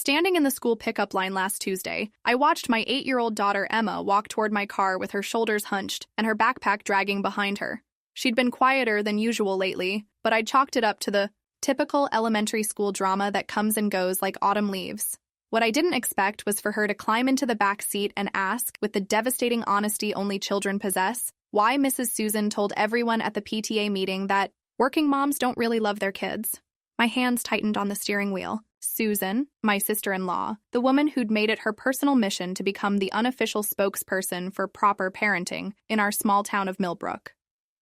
Standing in the school pickup line last Tuesday, I watched my 8-year-old daughter Emma walk toward my car with her shoulders hunched and her backpack dragging behind her. She'd been quieter than usual lately, but I'd chalked it up to the typical elementary school drama that comes and goes like autumn leaves. What I didn't expect was for her to climb into the back seat and ask, with the devastating honesty only children possess, why Mrs. Susan told everyone at the PTA meeting that working moms don't really love their kids. My hands tightened on the steering wheel. Susan, my sister-in-law, the woman who'd made it her personal mission to become the unofficial spokesperson for proper parenting in our small town of Millbrook.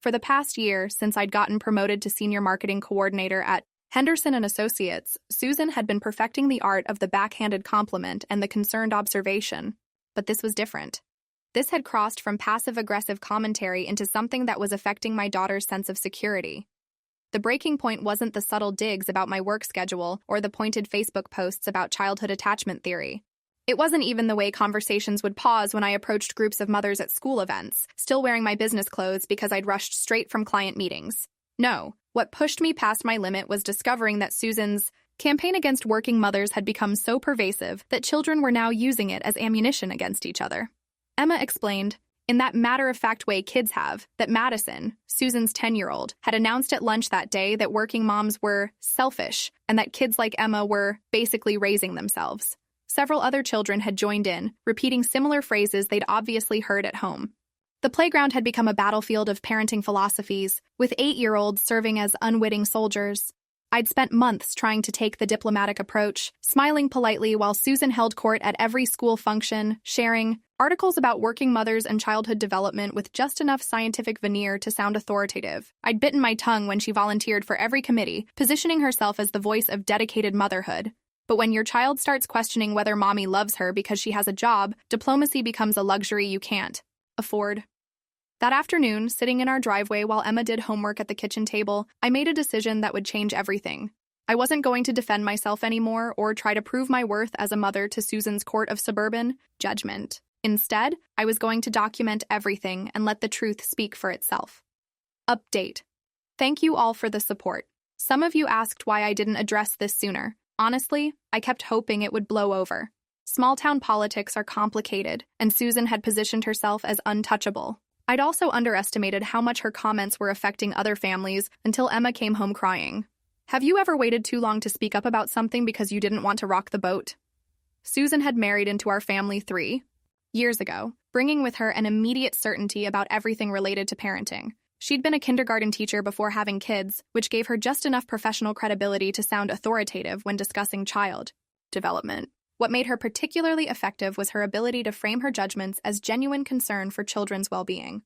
For the past year, since I'd gotten promoted to senior marketing coordinator at Henderson and Associates, Susan had been perfecting the art of the backhanded compliment and the concerned observation. But this was different. This had crossed from passive-aggressive commentary into something that was affecting my daughter's sense of security. The breaking point wasn't the subtle digs about my work schedule or the pointed Facebook posts about childhood attachment theory. It wasn't even the way conversations would pause when I approached groups of mothers at school events, still wearing my business clothes because I'd rushed straight from client meetings. No, what pushed me past my limit was discovering that Susan's campaign against working mothers had become so pervasive that children were now using it as ammunition against each other. Emma explained, in that matter-of-fact way kids have, that Madison, Susan's 10-year-old, had announced at lunch that day that working moms were selfish and that kids like Emma were basically raising themselves. Several other children had joined in, repeating similar phrases they'd obviously heard at home. The playground had become a battlefield of parenting philosophies, with 8-year-olds serving as unwitting soldiers. I'd spent months trying to take the diplomatic approach, smiling politely while Susan held court at every school function, sharing articles about working mothers and childhood development with just enough scientific veneer to sound authoritative. I'd bitten my tongue when she volunteered for every committee, positioning herself as the voice of dedicated motherhood. But when your child starts questioning whether mommy loves her because she has a job, diplomacy becomes a luxury you can't afford. That afternoon, sitting in our driveway while Emma did homework at the kitchen table, I made a decision that would change everything. I wasn't going to defend myself anymore or try to prove my worth as a mother to Susan's court of suburban judgment. Instead, I was going to document everything and let the truth speak for itself. Update. Thank you all for the support. Some of you asked why I didn't address this sooner. Honestly, I kept hoping it would blow over. Small-town politics are complicated, and Susan had positioned herself as untouchable. I'd also underestimated how much her comments were affecting other families until Emma came home crying. Have you ever waited too long to speak up about something because you didn't want to rock the boat? Susan had married into our family 3 years ago, bringing with her an immediate certainty about everything related to parenting. She'd been a kindergarten teacher before having kids, which gave her just enough professional credibility to sound authoritative when discussing child development. What made her particularly effective was her ability to frame her judgments as genuine concern for children's well-being.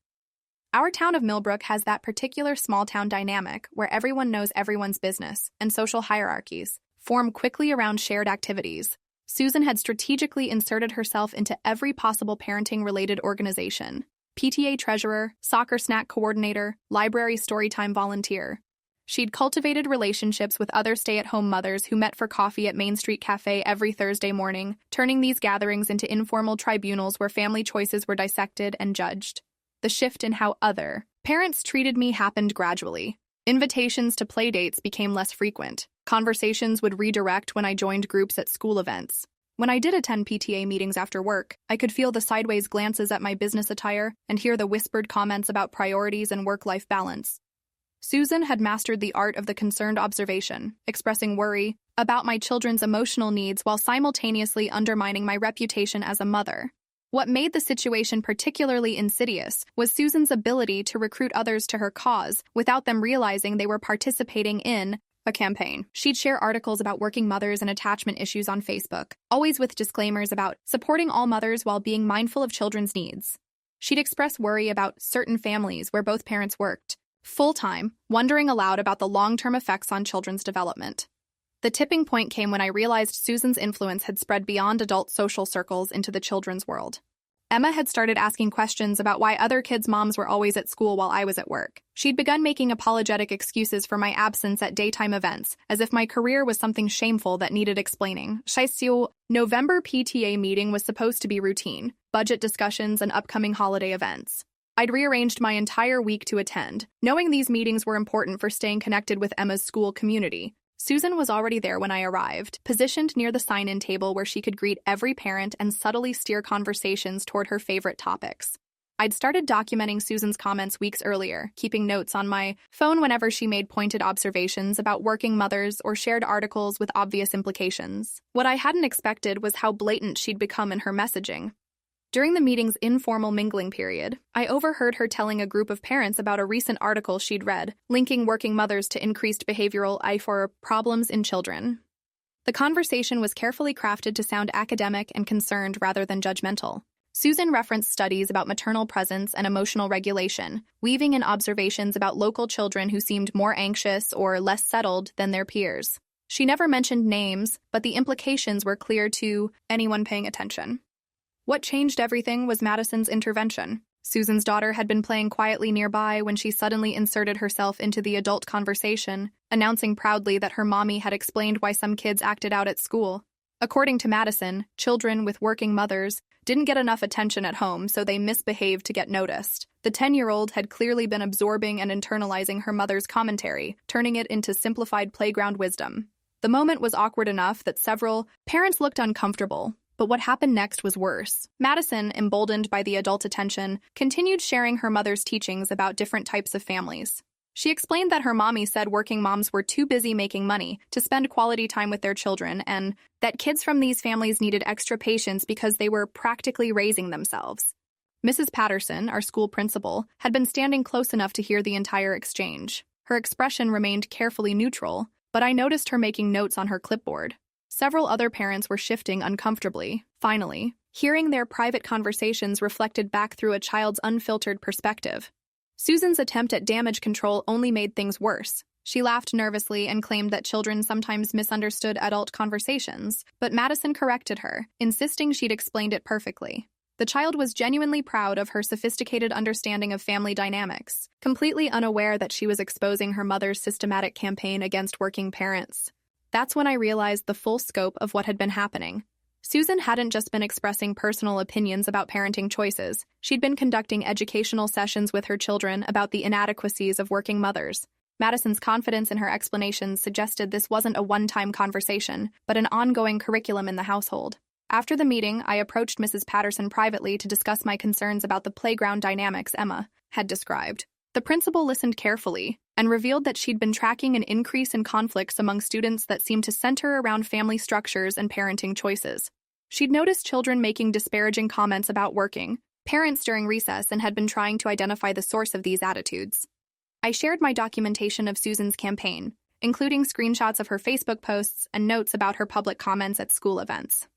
Our town of Millbrook has that particular small-town dynamic where everyone knows everyone's business, and social hierarchies form quickly around shared activities. Susan had strategically inserted herself into every possible parenting-related organization: PTA treasurer, soccer snack coordinator, library storytime volunteer. She'd cultivated relationships with other stay-at-home mothers who met for coffee at Main Street Cafe every Thursday morning, turning these gatherings into informal tribunals where family choices were dissected and judged. The shift in how other parents treated me happened gradually. Invitations to play dates became less frequent. Conversations would redirect when I joined groups at school events. When I did attend PTA meetings after work, I could feel the sideways glances at my business attire and hear the whispered comments about priorities and work-life balance. Susan had mastered the art of the concerned observation, expressing worry about my children's emotional needs while simultaneously undermining my reputation as a mother. What made the situation particularly insidious was Susan's ability to recruit others to her cause without them realizing they were participating in a campaign. She'd share articles about working mothers and attachment issues on Facebook, always with disclaimers about supporting all mothers while being mindful of children's needs. She'd express worry about certain families where both parents worked full-time, wondering aloud about the long-term effects on children's development. The tipping point came when I realized Susan's influence had spread beyond adult social circles into the children's world. Emma had started asking questions about why other kids' moms were always at school while I was at work. She'd begun making apologetic excuses for my absence at daytime events, as if my career was something shameful that needed explaining. November PTA meeting was supposed to be routine, budget discussions and upcoming holiday events. I'd rearranged my entire week to attend, knowing these meetings were important for staying connected with Emma's school community. Susan was already there when I arrived, positioned near the sign-in table where she could greet every parent and subtly steer conversations toward her favorite topics. I'd started documenting Susan's comments weeks earlier, keeping notes on my phone whenever she made pointed observations about working mothers or shared articles with obvious implications. What I hadn't expected was how blatant she'd become in her messaging. During the meeting's informal mingling period, I overheard her telling a group of parents about a recent article she'd read, linking working mothers to increased behavioral IFOR problems in children. The conversation was carefully crafted to sound academic and concerned rather than judgmental. Susan referenced studies about maternal presence and emotional regulation, weaving in observations about local children who seemed more anxious or less settled than their peers. She never mentioned names, but the implications were clear to anyone paying attention. What changed everything was Madison's intervention. Susan's daughter had been playing quietly nearby when she suddenly inserted herself into the adult conversation, announcing proudly that her mommy had explained why some kids acted out at school. According to Madison, children with working mothers didn't get enough attention at home, so they misbehaved to get noticed. The 10-year-old had clearly been absorbing and internalizing her mother's commentary, turning it into simplified playground wisdom. The moment was awkward enough that several parents looked uncomfortable. But what happened next was worse. Madison, emboldened by the adult attention, continued sharing her mother's teachings about different types of families. She explained that her mommy said working moms were too busy making money to spend quality time with their children and that kids from these families needed extra patience because they were practically raising themselves. Mrs. Patterson, our school principal, had been standing close enough to hear the entire exchange. Her expression remained carefully neutral, but I noticed her making notes on her clipboard. Several other parents were shifting uncomfortably. Finally, hearing their private conversations reflected back through a child's unfiltered perspective. Susan's attempt at damage control only made things worse. She laughed nervously and claimed that children sometimes misunderstood adult conversations, but Madison corrected her, insisting she'd explained it perfectly. The child was genuinely proud of her sophisticated understanding of family dynamics, completely unaware that she was exposing her mother's systematic campaign against working parents. That's when I realized the full scope of what had been happening. Susan hadn't just been expressing personal opinions about parenting choices. She'd been conducting educational sessions with her children about the inadequacies of working mothers. Madison's confidence in her explanations suggested this wasn't a one-time conversation, but an ongoing curriculum in the household. After the meeting, I approached Mrs. Patterson privately to discuss my concerns about the playground dynamics Emma had described. The principal listened carefully and revealed that she'd been tracking an increase in conflicts among students that seemed to center around family structures and parenting choices. She'd noticed children making disparaging comments about working parents during recess and had been trying to identify the source of these attitudes. I shared my documentation of Susan's campaign, including screenshots of her Facebook posts and notes about her public comments at school events.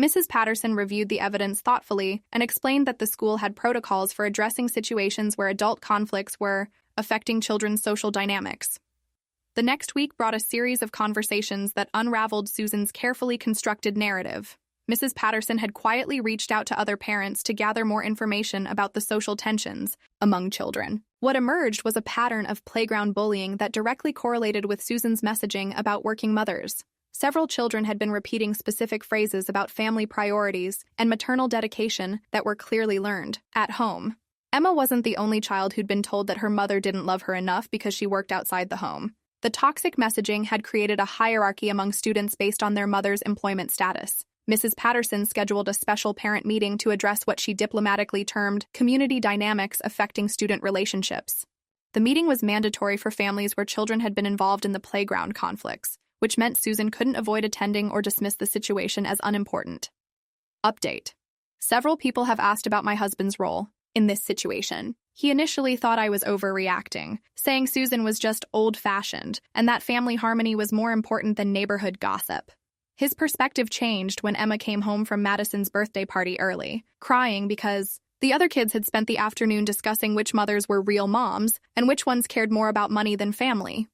Mrs. Patterson reviewed the evidence thoughtfully and explained that the school had protocols for addressing situations where adult conflicts were affecting children's social dynamics. The next week brought a series of conversations that unraveled Susan's carefully constructed narrative. Mrs. Patterson had quietly reached out to other parents to gather more information about the social tensions among children. What emerged was a pattern of playground bullying that directly correlated with Susan's messaging about working mothers. Several children had been repeating specific phrases about family priorities and maternal dedication that were clearly learned at home. Emma wasn't the only child who'd been told that her mother didn't love her enough because she worked outside the home. The toxic messaging had created a hierarchy among students based on their mother's employment status. Mrs. Patterson scheduled a special parent meeting to address what she diplomatically termed community dynamics affecting student relationships. The meeting was mandatory for families where children had been involved in the playground conflicts, which meant Susan couldn't avoid attending or dismiss the situation as unimportant. Update. Several people have asked about my husband's role in this situation. He initially thought I was overreacting, saying Susan was just old-fashioned and that family harmony was more important than neighborhood gossip. His perspective changed when Emma came home from Madison's birthday party early, crying because the other kids had spent the afternoon discussing which mothers were real moms and which ones cared more about money than family.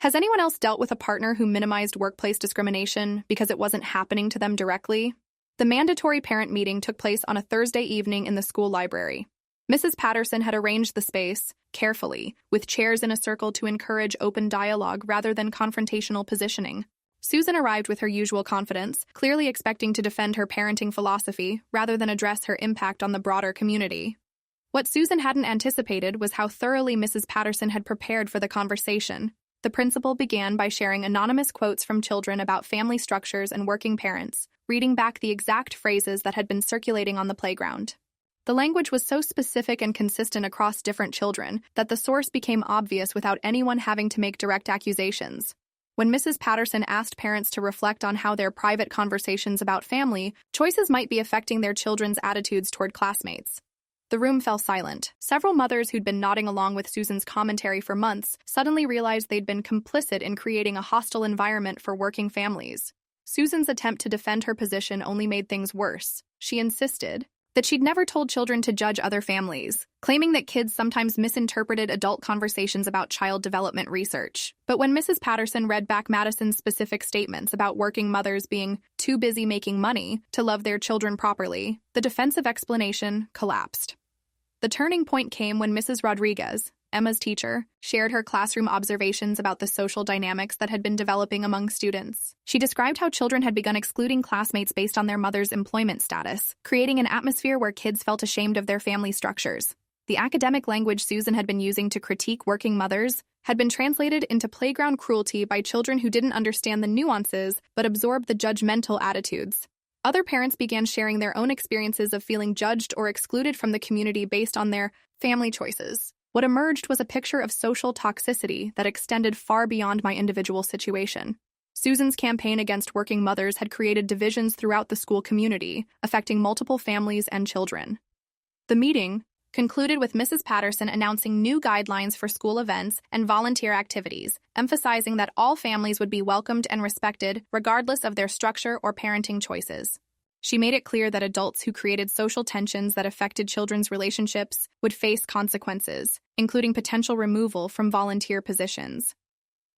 Has anyone else dealt with a partner who minimized workplace discrimination because it wasn't happening to them directly? The mandatory parent meeting took place on a Thursday evening in the school library. Mrs. Patterson had arranged the space, carefully, with chairs in a circle to encourage open dialogue rather than confrontational positioning. Susan arrived with her usual confidence, clearly expecting to defend her parenting philosophy rather than address her impact on the broader community. What Susan hadn't anticipated was how thoroughly Mrs. Patterson had prepared for the conversation. The principal began by sharing anonymous quotes from children about family structures and working parents, reading back the exact phrases that had been circulating on the playground. The language was so specific and consistent across different children that the source became obvious without anyone having to make direct accusations. When Mrs. Patterson asked parents to reflect on how their private conversations about family choices might be affecting their children's attitudes toward classmates, the room fell silent. Several mothers who'd been nodding along with Susan's commentary for months suddenly realized they'd been complicit in creating a hostile environment for working families. Susan's attempt to defend her position only made things worse. She insisted that she'd never told children to judge other families, claiming that kids sometimes misinterpreted adult conversations about child development research. But when Mrs. Patterson read back Madison's specific statements about working mothers being too busy making money to love their children properly, the defensive explanation collapsed. The turning point came when Mrs. Rodriguez, Emma's teacher, shared her classroom observations about the social dynamics that had been developing among students. She described how children had begun excluding classmates based on their mother's employment status, creating an atmosphere where kids felt ashamed of their family structures. The academic language Susan had been using to critique working mothers had been translated into playground cruelty by children who didn't understand the nuances but absorbed the judgmental attitudes. Other parents began sharing their own experiences of feeling judged or excluded from the community based on their family choices. What emerged was a picture of social toxicity that extended far beyond my individual situation. Susan's campaign against working mothers had created divisions throughout the school community, affecting multiple families and children. The meeting concluded with Mrs. Patterson announcing new guidelines for school events and volunteer activities, emphasizing that all families would be welcomed and respected regardless of their structure or parenting choices. She made it clear that adults who created social tensions that affected children's relationships would face consequences, including potential removal from volunteer positions.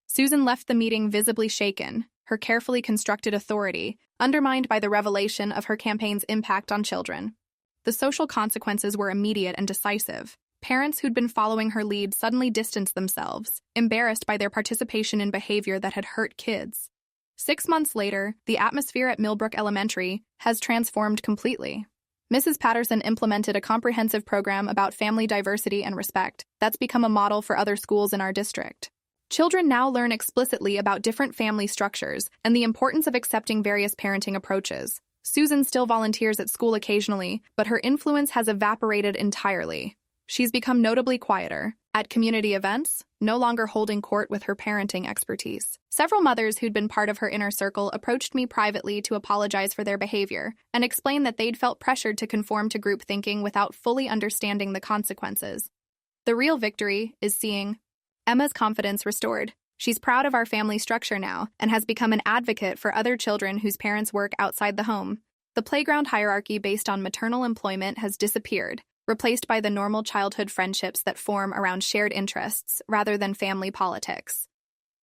Susan left the meeting visibly shaken, her carefully constructed authority undermined by the revelation of her campaign's impact on children. The social consequences were immediate and decisive. Parents who'd been following her lead suddenly distanced themselves, embarrassed by their participation in behavior that had hurt kids. 6 months later, the atmosphere at Millbrook Elementary has transformed completely. Mrs. Patterson implemented a comprehensive program about family diversity and respect that's become a model for other schools in our district. Children now learn explicitly about different family structures and the importance of accepting various parenting approaches. Susan still volunteers at school occasionally, but her influence has evaporated entirely. She's become notably quieter. At community events, no longer holding court with her parenting expertise. Several mothers who'd been part of her inner circle approached me privately to apologize for their behavior and explain that they'd felt pressured to conform to group thinking without fully understanding the consequences. The real victory is seeing Emma's confidence restored. She's proud of our family structure now and has become an advocate for other children whose parents work outside the home. The playground hierarchy based on maternal employment has disappeared, replaced by the normal childhood friendships that form around shared interests rather than family politics.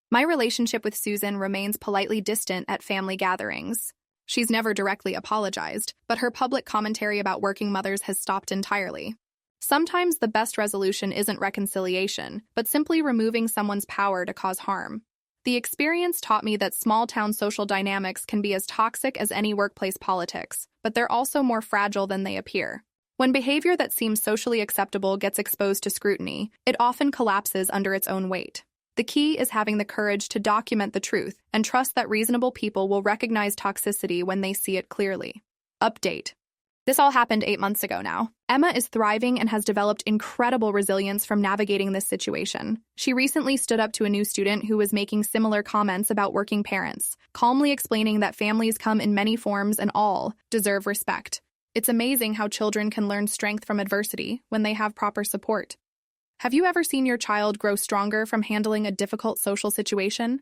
My relationship with Susan remains politely distant at family gatherings. She's never directly apologized, but her public commentary about working mothers has stopped entirely. Sometimes the best resolution isn't reconciliation, but simply removing someone's power to cause harm. The experience taught me that small-town social dynamics can be as toxic as any workplace politics, but they're also more fragile than they appear. When behavior that seems socially acceptable gets exposed to scrutiny, it often collapses under its own weight. The key is having the courage to document the truth and trust that reasonable people will recognize toxicity when they see it clearly. Update. This all happened 8 months ago now. Emma is thriving and has developed incredible resilience from navigating this situation. She recently stood up to a new student who was making similar comments about working parents, calmly explaining that families come in many forms and all deserve respect. It's amazing how children can learn strength from adversity when they have proper support. Have you ever seen your child grow stronger from handling a difficult social situation?